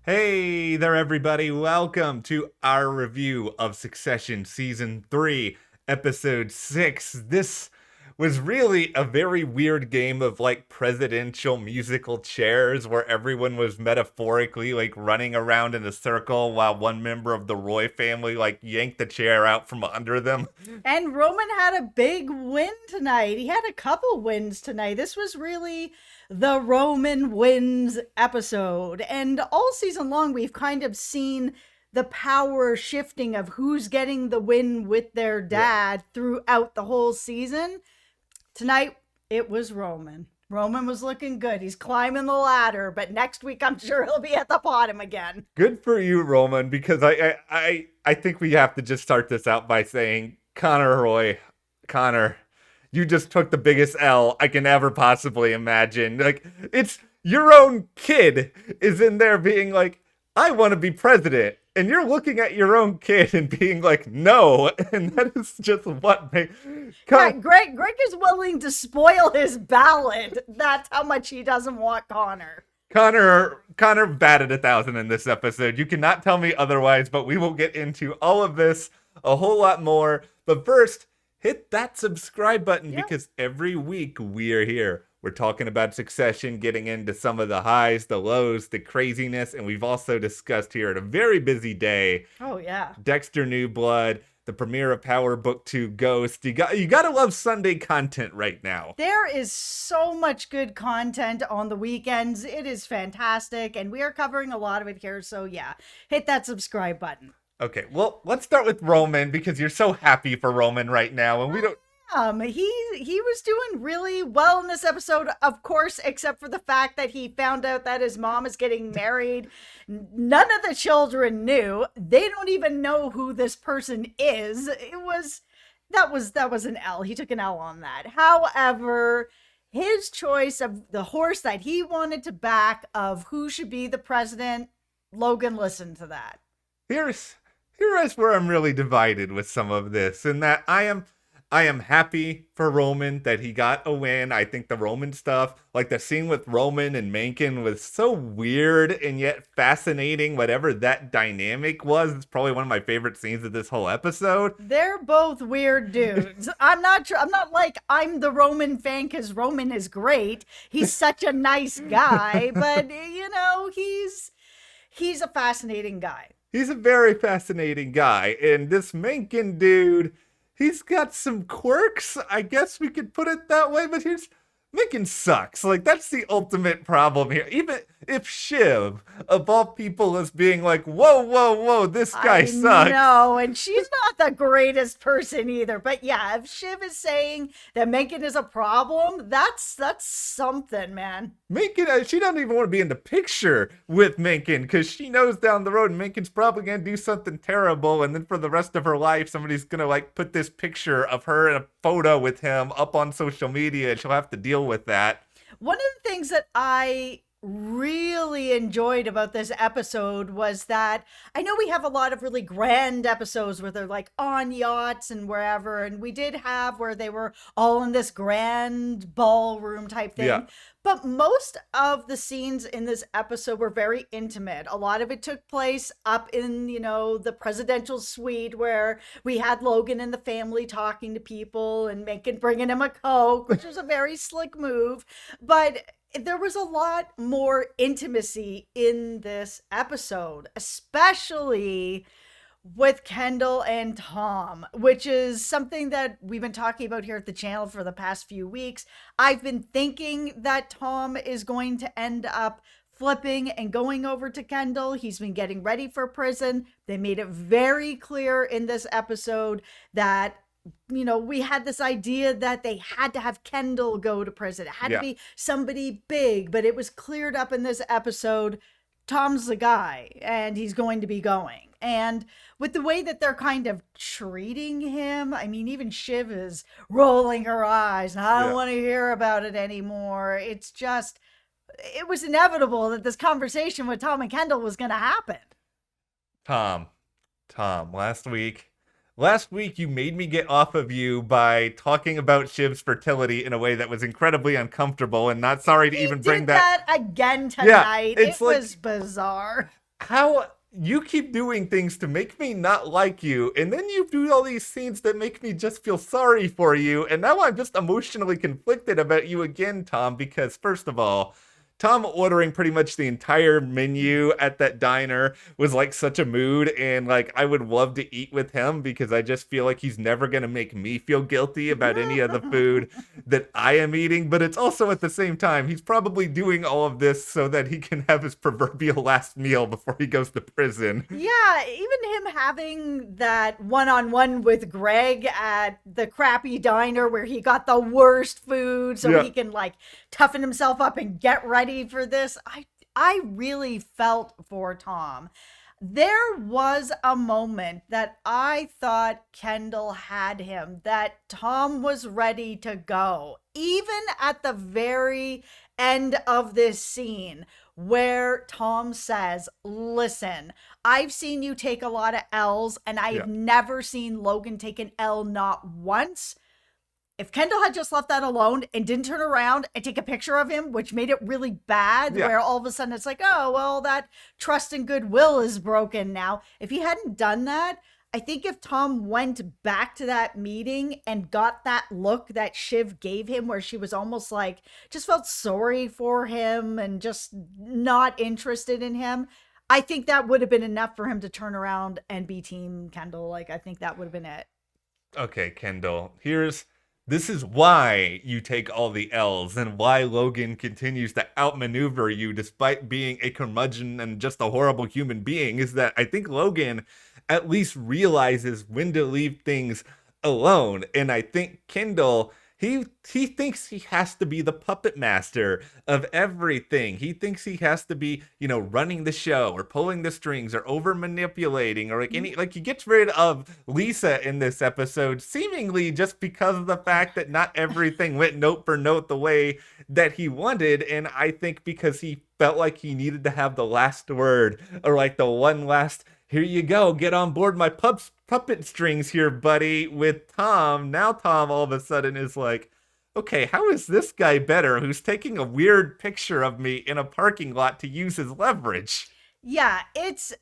Hey there, everybody. Welcome to our review of Succession Season 3, Episode 6. This was really a very weird game of presidential musical chairs where everyone was metaphorically running around in a circle while one member of the Roy family yanked the chair out from under them. And Roman had a big win tonight. He had a couple wins tonight. This was really the Roman wins episode. And all season long, we've kind of seen the power shifting of who's getting the win with their dad throughout the whole season. Tonight, it was Roman. Roman was looking good. He's climbing the ladder, but next week I'm sure he'll be at the bottom again. Good for you, Roman, because I think we have to just start this out by saying, Connor, you just took the biggest L I can ever possibly imagine. It's your own kid is in there being like, I want to be president. And you're looking at your own kid and being like, no. And that is just what makes... Yeah, Greg is willing to spoil his ballot. That's how much he doesn't want Connor. Connor batted 1,000 in this episode. You cannot tell me otherwise, but we will get into all of this, a whole lot more. But first, hit that subscribe button because every week we are here. We're talking about Succession, getting into some of the highs, the lows, the craziness, and we've also discussed here at a very busy day. Oh, yeah. Dexter New Blood, the premiere of Power Book 2 Ghost. You gotta love Sunday content right now. There is so much good content on the weekends. It is fantastic, and we are covering a lot of it here. So yeah, hit that subscribe button. Okay, well, let's start with Roman because you're so happy for Roman right now, and we don't... He was doing really well in this episode, of course, except for the fact that he found out that his mom is getting married. None of the children knew. They don't even know who this person is. That was an L. He took an L on that. However, his choice of the horse that he wanted to back of who should be the president, Logan listened to that. Here is where I'm really divided with some of this, in that I am happy for Roman that he got a win. I think the Roman stuff, like the scene with Roman and Mencken, was so weird and yet fascinating. Whatever that dynamic was, it's probably one of my favorite scenes of this whole episode. They're both weird dudes. I'm not like I'm the Roman fan because Roman is great. He's such a nice guy, but he's a fascinating guy. He's a very fascinating guy, and this Mencken dude, he's got some quirks, I guess we could put it that way, but Mencken sucks. That's the ultimate problem here. Even if Shiv, of all people, is being like, whoa, this guy sucks. No, and she's not the greatest person either. But yeah, if Shiv is saying that Mencken is a problem, that's something, man. Mencken, she doesn't even want to be in the picture with Mencken because she knows down the road Mencken's probably going to do something terrible, and then for the rest of her life, somebody's going to put this picture of her in a photo with him up on social media, and she'll have to deal with that. One of the things that I really enjoyed about this episode was that I know we have a lot of really grand episodes where they're on yachts and wherever, and we did have where they were all in this grand ballroom type thing. Yeah. But most of the scenes in this episode were very intimate. A lot of it took place up in, the presidential suite where we had Logan and the family talking to people and bringing him a Coke, which was a very slick move. But there was a lot more intimacy in this episode, especially with Kendall and Tom, which is something that we've been talking about here at the channel for the past few weeks. I've been thinking that Tom is going to end up flipping and going over to Kendall. He's been getting ready for prison. They made it very clear in this episode that we had this idea that they had to have Kendall go to prison. It had to be somebody big, but it was cleared up in this episode. Tom's the guy, and he's going to be going. And with the way that they're kind of treating him, I mean, even Shiv is rolling her eyes, and I don't want to hear about it anymore. It was inevitable that this conversation with Tom and Kendall was going to happen. Tom, Last week, you made me get off of you by talking about Shiv's fertility in a way that was incredibly uncomfortable, and not sorry to even bring that. He did that again tonight. Yeah, it was bizarre. how you keep doing things to make me not like you, and then you do all these scenes that make me just feel sorry for you, and now I'm just emotionally conflicted about you again, Tom, because first of all, Tom ordering pretty much the entire menu at that diner was like such a mood, and like I would love to eat with him because I just feel like he's never gonna make me feel guilty about any of the food that I am eating. But it's also at the same time, he's probably doing all of this so that he can have his proverbial last meal before he goes to prison. Yeah, even him having that one-on-one with Greg at the crappy diner where he got the worst food so Yeah. he can like toughen himself up and get ready for this. I really felt for Tom. There was a moment that I thought Kendall had him, that Tom was ready to go. Even at the very end of this scene where Tom says, "Listen, I've seen you take a lot of L's, and Yeah. I've never seen Logan take an L not once." If Kendall had just left that alone and didn't turn around and take a picture of him, which made it really bad, Yeah. where all of a sudden it's like, oh, well, that trust and goodwill is broken now. If he hadn't done that, I think if Tom went back to that meeting and got that look that Shiv gave him, where she was almost like, just felt sorry for him and just not interested in him, I think that would have been enough for him to turn around and be Team Kendall. Like, I think that would have been it. Okay, Kendall, this is why you take all the L's and why Logan continues to outmaneuver you despite being a curmudgeon and just a horrible human being, is that I think Logan at least realizes when to leave things alone. And I think Kendall, he thinks he has to be the puppet master of everything. He thinks he has to be, running the show or pulling the strings or over manipulating or like he gets rid of Lisa in this episode seemingly just because of the fact that not everything went note for note the way that he wanted. And I think because he felt like he needed to have the last word, or like the one last, here you go, get on board my puppet strings here, buddy, with Tom. Now Tom all of a sudden is like, okay, how is this guy better who's taking a weird picture of me in a parking lot to use his leverage? Yeah, it's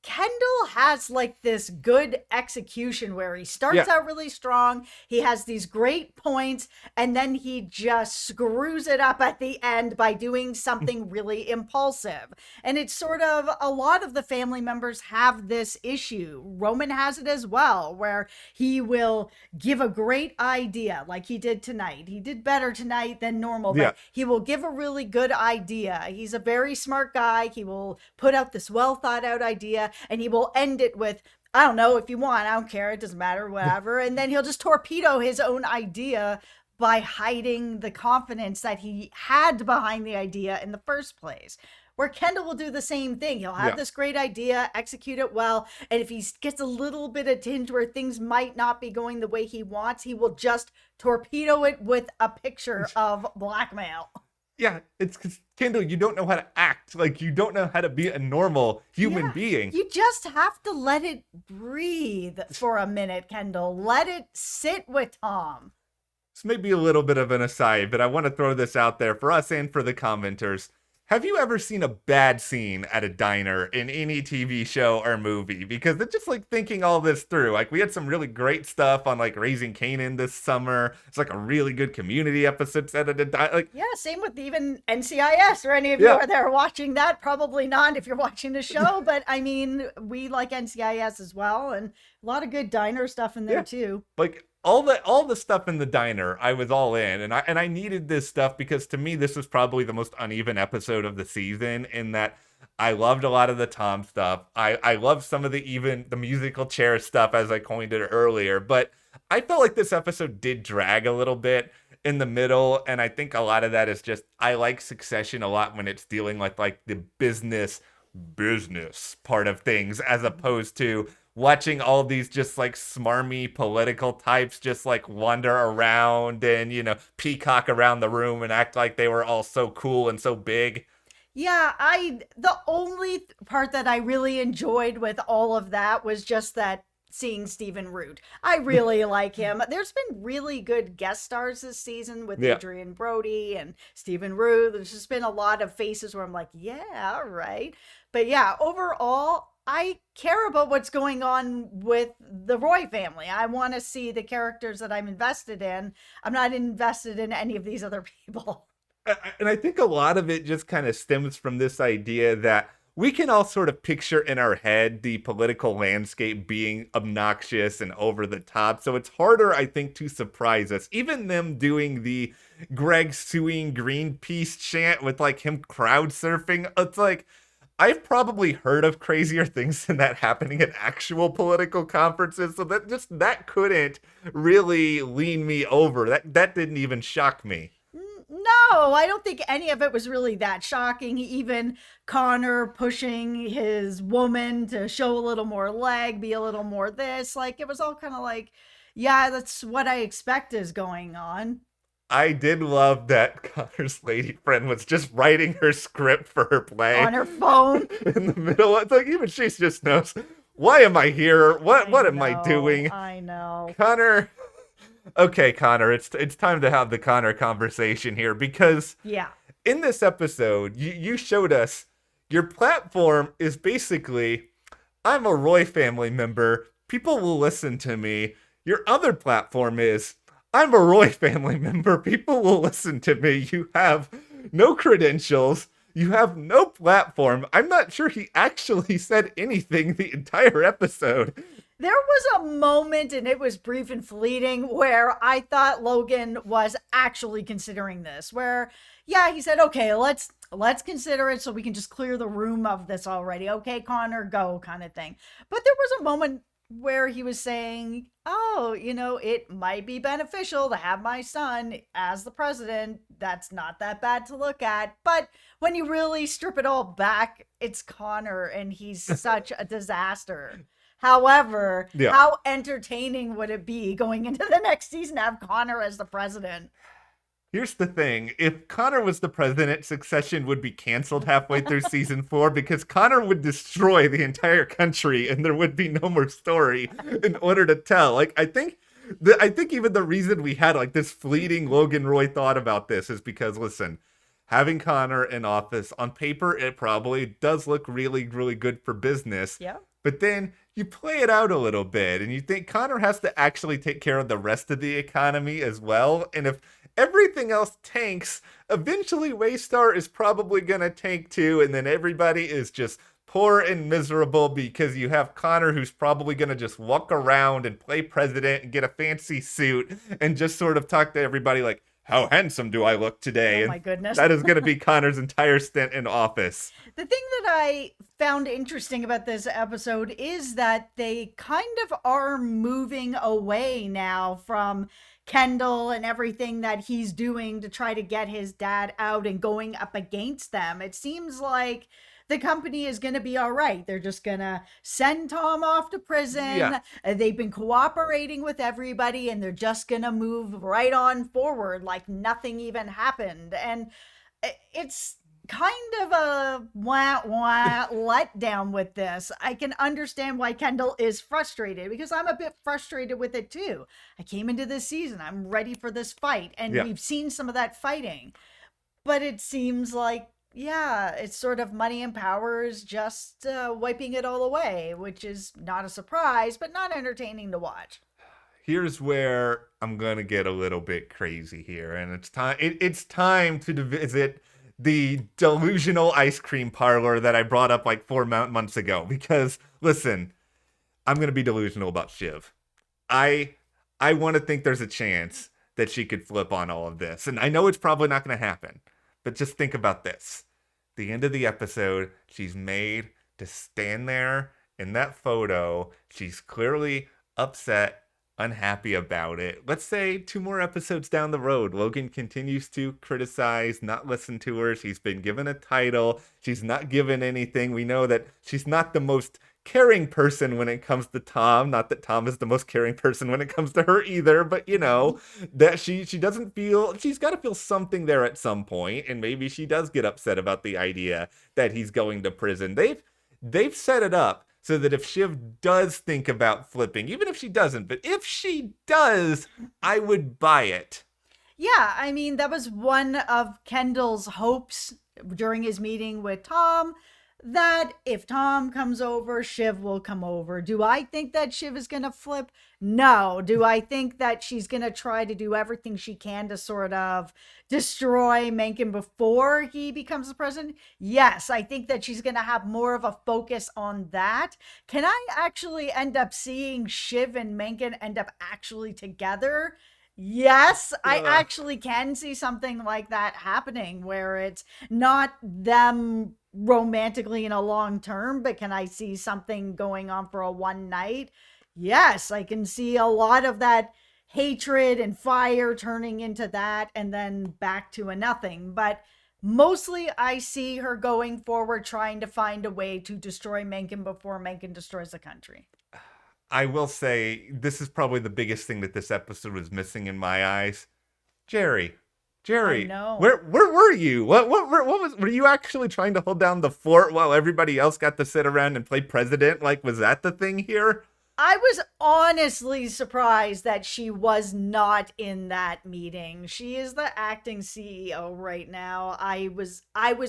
Kendall has like this good execution where he Yeah. starts out really strong. He has these great points, and then he just screws it up at the end by doing something really impulsive. And it's sort of a lot of the family members have this issue. Roman has it as well, where he will give a great idea like he did tonight. He did better tonight than normal, Yeah. but he will give a really good idea. He's a very smart guy. He will put out this well thought out idea, and he will end it with, I don't know, if you want, I don't care, it doesn't matter, whatever. And then he'll just torpedo his own idea by hiding the confidence that he had behind the idea in the first place. Where Kendall will do the same thing. He'll have Yeah. this great idea, execute it well, and if he gets a little bit of tinge where things might not be going the way he wants, he will just torpedo it with a picture of blackmail. Yeah, it's because Kendall, you don't know how to act. Like, you don't know how to be a normal human Yeah, being. you just have to let it breathe for a minute, Kendall. Let it sit with Tom. This may be a little bit of an aside, but I want to throw this out there for us and for the commenters. Have you ever seen a bad scene at a diner in any TV show or movie? Because it's just like thinking all this through. Like, we had some really great stuff on like Raising Kanan this summer. It's like a really good Community episode set at a diner. Like, Yeah, same with even NCIS, or any of you Yeah. are there watching that. Probably not if you're watching the show, but I mean, we like NCIS as well, and a lot of good diner stuff in there Yeah. too. like all the stuff in the diner, I was all in, and I needed this stuff because to me this was probably the most uneven episode of the season, in that I loved a lot of the Tom stuff. I loved some of the musical chair stuff, as I coined it earlier, but I felt like this episode did drag a little bit in the middle, and I think a lot of that is just I like Succession a lot when it's dealing with like the business part of things, as opposed to watching all these just like smarmy political types just like wander around and peacock around the room and act like they were all so cool and so big. Yeah, the only part that I really enjoyed with all of that was just that seeing Stephen Root. I really like him. There's been really good guest stars this season with Yeah. Adrian Brody and Stephen Root. There's just been a lot of faces where I'm like, yeah, all right. But yeah, overall, I care about what's going on with the Roy family. I want to see the characters that I'm invested in. I'm not invested in any of these other people. And I think a lot of it just kind of stems from this idea that we can all sort of picture in our head the political landscape being obnoxious and over the top. So it's harder, I think, to surprise us. Even them doing the Greg suing Greenpeace chant with like him crowd surfing, it's like, I've probably heard of crazier things than that happening at actual political conferences. So that couldn't really lean me over. That didn't even shock me. No, I don't think any of it was really that shocking. Even Connor pushing his woman to show a little more leg, be a little more this. Like, it was all kind of like, yeah, that's what I expect is going on. I did love that Connor's lady friend was just writing her script for her play On her phone. in the middle. It's like even she just knows, why am I here? What am I doing? I know. Connor. Okay, Connor, it's time to have the Connor conversation here because Yeah. in this episode, you showed us your platform is basically, I'm a Roy family member. People will listen to me. Your other platform is, I'm a Roy family member. People will listen to me. You have no credentials. You have no platform. I'm not sure he actually said anything the entire episode. There was a moment, and it was brief and fleeting, where I thought Logan was actually considering this. Where, yeah, he said, "Okay, let's consider it, so we can just clear the room of this already." Okay, Connor, go, kind of thing. But there was a moment where he was saying, "Oh, it might be beneficial to have my son as the president. That's not that bad to look at." But when you really strip it all back, it's Connor, and he's such a disaster. However, Yeah. How entertaining would it be going into the next season to have Connor as the president? Here's the thing. If Connor was the president, Succession would be canceled halfway through season 4 because Connor would destroy the entire country and there would be no more story in order to tell. Like, I think even the reason we had like this fleeting Logan Roy thought about this is because, listen, having Connor in office on paper, it probably does look really, really good for business. Yeah. But then you play it out a little bit and you think Connor has to actually take care of the rest of the economy as well. And if everything else tanks, eventually Waystar is probably going to tank too. And then everybody is just poor and miserable because you have Connor who's probably going to just walk around and play president and get a fancy suit and just sort of talk to everybody like, how handsome do I look today? Oh my goodness. That is going to be Connor's entire stint in office. The thing that I found interesting about this episode is that they kind of are moving away now from Kendall and everything that he's doing to try to get his dad out and going up against them. It seems like the company is going to be all right. They're just going to send Tom off to prison. Yeah. They've been cooperating with everybody and they're just going to move right on forward like nothing even happened. And it's kind of a wah letdown with this. I can understand why Kendall is frustrated because I'm a bit frustrated with it too. I came into this season, I'm ready for this fight, and Yeah. we've seen some of that fighting. But it seems like, yeah, it's sort of money and power is just wiping it all away, which is not a surprise, but not entertaining to watch. Here's where I'm gonna get a little bit crazy here, and it's time. It's time to visit the delusional ice cream parlor that I brought up like 4 months ago. Because listen, I'm gonna be delusional about Shiv. I want to think there's a chance that she could flip on all of this, and I know it's probably not gonna happen. But just think about this. The end of the episode, she's made to stand there in that photo. She's clearly upset, unhappy about it. Let's say 2 more episodes down the road, Logan continues to criticize, not listen to her. She's been given a title. She's not given anything. We know that she's not the most caring person when it comes to Tom. Not that Tom is the most caring person when it comes to her either, but that she doesn't feel, she's got to feel something there at some point, and maybe she does get upset about the idea that he's going to prison. They've set it up so that if Shiv does think about flipping, even if she doesn't, but if she does, I would buy it. Yeah, I mean, that was one of Kendall's hopes during his meeting with Tom, that if Tom comes over, Shiv will come over. Do I think that Shiv is going to flip? No. Do I think that she's going to try to do everything she can to sort of destroy Mencken before he becomes the president? Yes. I think that she's going to have more of a focus on that. Can I actually end up seeing Shiv and Mencken end up actually together? Yes, I actually can see something like that happening where it's not them romantically in a long term, but can I see something going on for a one night? Yes, I can see a lot of that hatred and fire turning into that and then back to a nothing. But mostly I see her going forward trying to find a way to destroy Mencken before Mencken destroys the country. I will say this is probably the biggest thing that this episode was missing in my eyes. Jerry. Jerry, where were you? What were you actually trying to hold down the fort while everybody else got to sit around and play president? Like, was that the thing here? I was honestly surprised that she was not in that meeting. She is the acting CEO right now. I was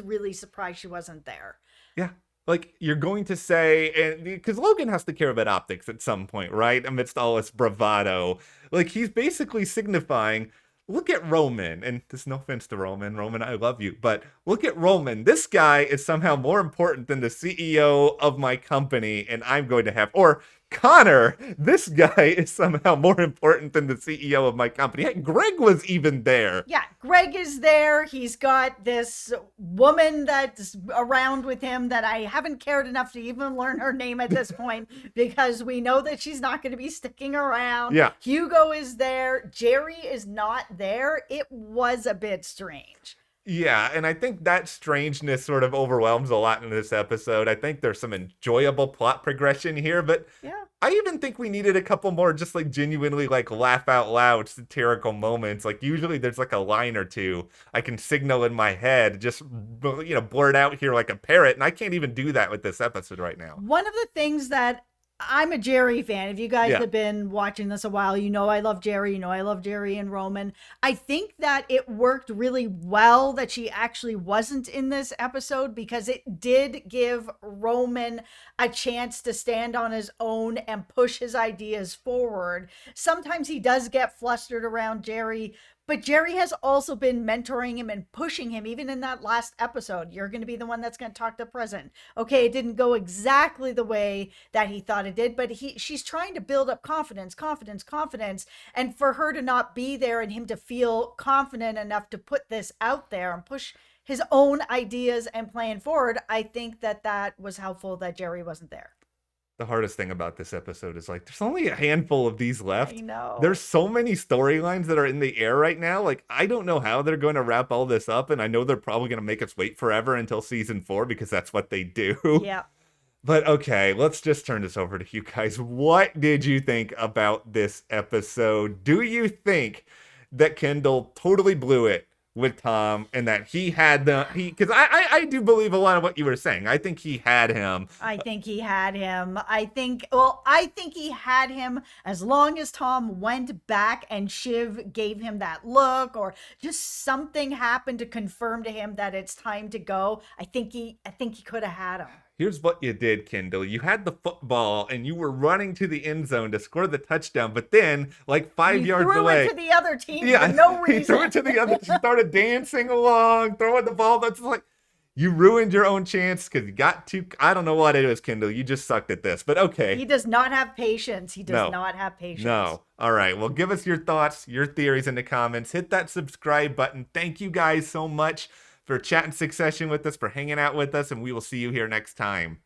really surprised she wasn't there. Yeah. Like, you're going to say, and because Logan has to care about optics at some point, right? Amidst all this bravado. Like, he's basically signifying, look at Roman. And there's no offense to Roman. Roman, I love you. But look at Roman. This guy is somehow more important than the CEO of my company. And I'm going to have, or Connor, this guy is somehow more important than the CEO of my company. Heck, Greg was even there. Yeah, Greg is there. He's got this woman that's around with him that I haven't cared enough to even learn her name at this point because we know that she's not going to be sticking around. Yeah. Hugo is there. Jerry is not there. It was a bit strange. Yeah, and I think that strangeness sort of overwhelms a lot in this episode. I think there's some enjoyable plot progression here, but yeah. I even think we needed a couple more just like genuinely like laugh out loud satirical moments. Like usually there's like a line or two I can signal in my head, just blurt out here like a parrot, and I can't even do that with this episode right now. One of the things that I'm a Jerry fan. If you guys have been watching this a while, you know I love Jerry. You know I love Jerry and Roman. I think that it worked really well that she actually wasn't in this episode because it did give Roman a chance to stand on his own and push his ideas forward. Sometimes he does get flustered around Jerry, but Jerry has also been mentoring him and pushing him, even in that last episode. You're going to be the one that's going to talk to the president. Okay, it didn't go exactly the way that he thought it did, but she's trying to build up confidence. And for her to not be there and him to feel confident enough to put this out there and push his own ideas and plan forward, I think that was helpful that Jerry wasn't there. The hardest thing about this episode is like there's only a handful of these left. I know. There's so many storylines that are in the air right now. Like I don't know how they're going to wrap all this up, and I know they're probably going to make us wait forever until season 4 because that's what they do. Yeah. But okay, let's just turn this over to you guys. What did you think about this episode? Do you think that Kendall totally blew it with Tom and that he had because I do believe a lot of what you were saying. I think he had him. I think he had him. I think he had him as long as Tom went back and Shiv gave him that look or just something happened to confirm to him that it's time to go. I think he could have had him. Here's what you did, Kendall. You had the football and you were running to the end zone to score the touchdown, but then, like 5 yards away, threw it to the other team for no reason. He threw it to the other. She started dancing along, throwing the ball. That's like you ruined your own chance because you got too. I don't know what it is, Kendall. You just sucked at this, but okay. He does not have patience. He does not have patience. No. All right. Well, give us your thoughts, your theories in the comments. Hit that subscribe button. Thank you guys so much for chatting Succession with us, for hanging out with us, and we will see you here next time.